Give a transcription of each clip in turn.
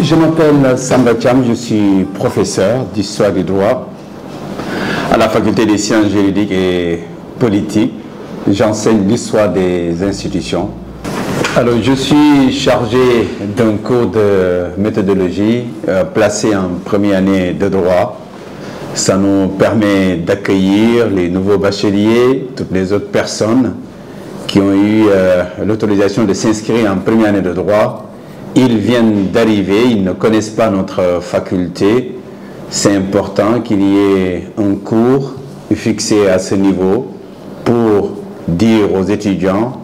Je m'appelle Samba Thiam, je suis professeur d'histoire du droit à la faculté des sciences juridiques et politiques. J'enseigne l'histoire des institutions. Alors, je suis chargé d'un cours de méthodologie placé en première année de droit. Ça nous permet d'accueillir les nouveaux bacheliers, toutes les autres personnes qui ont eu l'autorisation de s'inscrire en première année de droit. Ils viennent d'arriver, ils ne connaissent pas notre faculté. C'est important qu'il y ait un cours fixé à ce niveau pour dire aux étudiants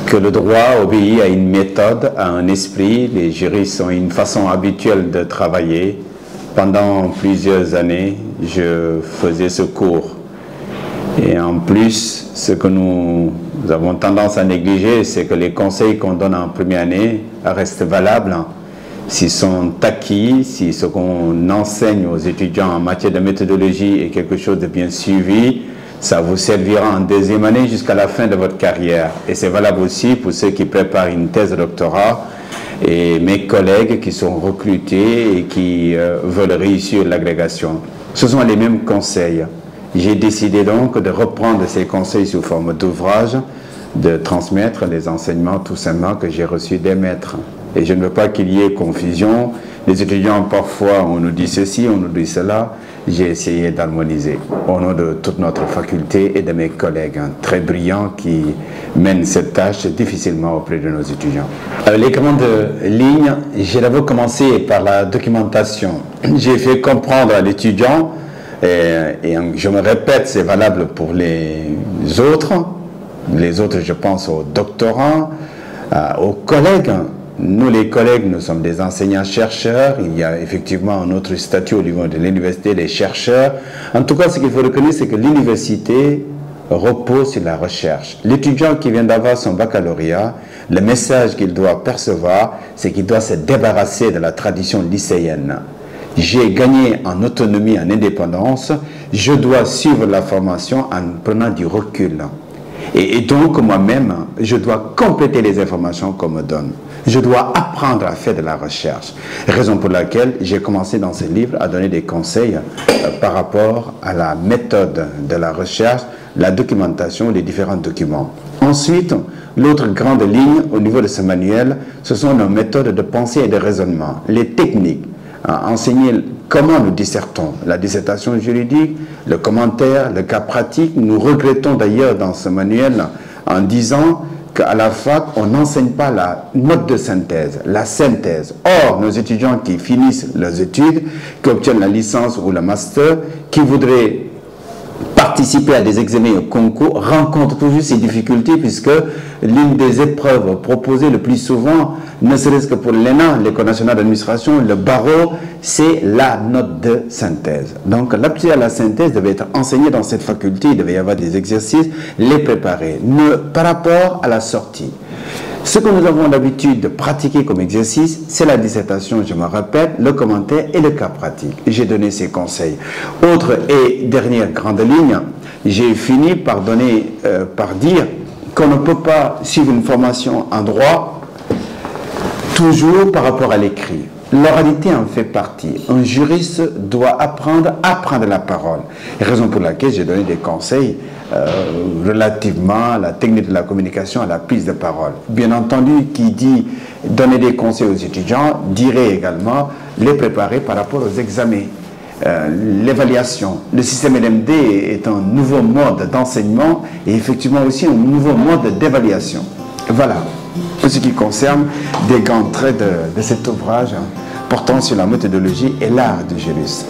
que le droit obéit à une méthode, à un esprit. Les juristes ont une façon habituelle de travailler. Pendant plusieurs années, je faisais ce cours. Et en plus, ce que nous avons tendance à négliger, c'est que les conseils qu'on donne en première année restent valables s'ils sont acquis, si ce qu'on enseigne aux étudiants en matière de méthodologie est quelque chose de bien suivi. Ça vous servira en deuxième année jusqu'à la fin de votre carrière. Et c'est valable aussi pour ceux qui préparent une thèse de doctorat et mes collègues qui sont recrutés et qui veulent réussir l'agrégation. Ce sont les mêmes conseils. J'ai décidé donc de reprendre ces conseils sous forme d'ouvrage, de transmettre les enseignements tout simplement que j'ai reçus des maîtres. Et je ne veux pas qu'il y ait confusion. Les étudiants, parfois, on nous dit ceci, on nous dit cela. J'ai essayé d'harmoniser au nom de toute notre faculté et de mes collègues très brillants qui mènent cette tâche difficilement auprès de nos étudiants. Les grandes lignes, j'ai d'abord commencé par la documentation. J'ai fait comprendre à l'étudiant, et je me répète, c'est valable pour les autres, je pense aux doctorants, aux collègues. Nous, les collègues, nous sommes des enseignants-chercheurs. Il y a effectivement un autre statut au niveau de l'université, les chercheurs. En tout cas, ce qu'il faut reconnaître, c'est que l'université repose sur la recherche. L'étudiant qui vient d'avoir son baccalauréat, le message qu'il doit percevoir, c'est qu'il doit se débarrasser de la tradition lycéenne. J'ai gagné en autonomie, en indépendance. Je dois suivre la formation en prenant du recul. Et donc, moi-même, je dois compléter les informations qu'on me donne. Je dois apprendre à faire de la recherche. Raison pour laquelle j'ai commencé dans ce livre à donner des conseils par rapport à la méthode de la recherche, la documentation des différents documents. Ensuite, l'autre grande ligne au niveau de ce manuel, ce sont nos méthodes de pensée et de raisonnement, les techniques. Enseigner comment nous dissertons, la dissertation juridique, le commentaire, le cas pratique. Nous regrettons d'ailleurs dans ce manuel en disant qu'à la fac, on n'enseigne pas la note de synthèse, la synthèse. Or, nos étudiants qui finissent leurs études, qui obtiennent la licence ou le master, qui voudraient participer à des examens et au concours, rencontrent toujours ces difficultés puisque l'une des épreuves proposées le plus souvent, ne serait-ce que pour l'ENA, l'École nationale d'administration, le barreau, c'est la note de synthèse. Donc l'aptitude à la synthèse devait être enseignée dans cette faculté, il devait y avoir des exercices, les préparer. Par rapport à la sortie, ce que nous avons l'habitude de pratiquer comme exercice, c'est la dissertation, je me répète, le commentaire et le cas pratique. J'ai donné ces conseils. Autre et dernière grande ligne, j'ai fini par dire qu'on ne peut pas suivre une formation en droit toujours par rapport à l'écrit. L'oralité en fait partie. Un juriste doit apprendre la parole. Raison pour laquelle j'ai donné des conseils relativement à la technique de la communication, à la prise de parole. Bien entendu, qui dit donner des conseils aux étudiants, dirait également les préparer par rapport aux examens. L'évaluation. Le système LMD est un nouveau mode d'enseignement et effectivement aussi un nouveau mode d'évaluation. Voilà, pour ce qui concerne des grands traits de cet ouvrage portant sur la méthodologie et l'art du juriste.